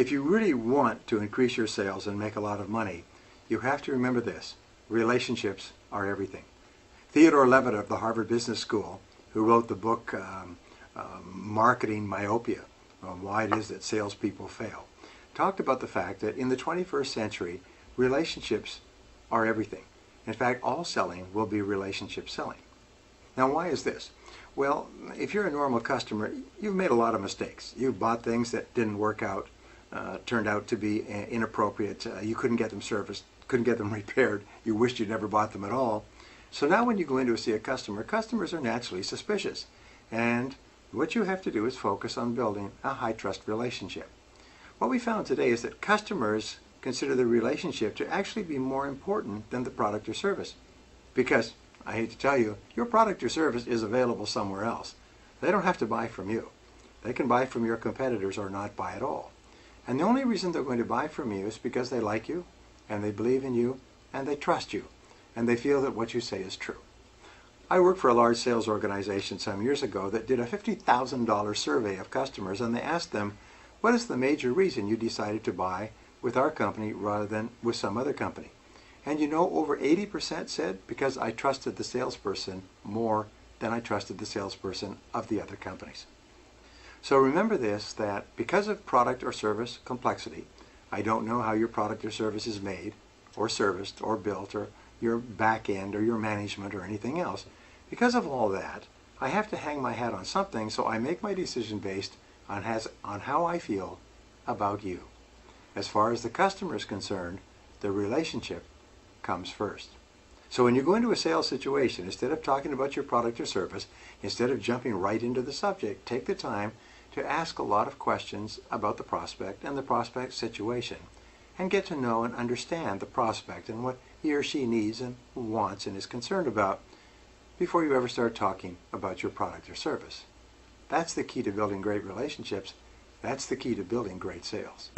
If you really want to increase your sales and make a lot of money, you have to remember this: relationships are everything. Theodore Levitt of the Harvard Business School, who wrote the book Marketing Myopia, Why It Is That Salespeople Fail, talked about the fact that in the 21st century, relationships are everything. In fact, all selling will be relationship selling. Now, why is this? Well, if you're a normal customer, you've made a lot of mistakes. You've bought things that didn't work out, turned out to be inappropriate. You couldn't get them serviced, couldn't get them repaired. You wished you'd never bought them at all. So now when you go in to see a customer, customers are naturally suspicious. And what you have to do is focus on building a high-trust relationship. What we found today is that customers consider the relationship to actually be more important than the product or service. Because, I hate to tell you, your product or service is available somewhere else. They don't have to buy from you. They can buy from your competitors or not buy at all. And the only reason they're going to buy from you is because they like you, and they believe in you, and they trust you, and they feel that what you say is true. I worked for a large sales organization some years ago that did a $50,000 survey of customers, and they asked them, what is the major reason you decided to buy with our company rather than with some other company? And you know, over 80% said, because I trusted the salesperson more than I trusted the salesperson of the other companies. So remember this, that because of product or service complexity, I don't know how your product or service is made or serviced or built, or your back end or your management or anything else. Because of all that, I have to hang my hat on something, so I make my decision based on how I feel about you. As far as the customer is concerned, the relationship comes first. So when you go into a sales situation, instead of talking about your product or service, instead of jumping right into the subject, take the time to ask a lot of questions about the prospect and the prospect situation, and get to know and understand the prospect and what he or she needs and wants and is concerned about before you ever start talking about your product or service. That's the key to building great relationships. That's the key to building great sales.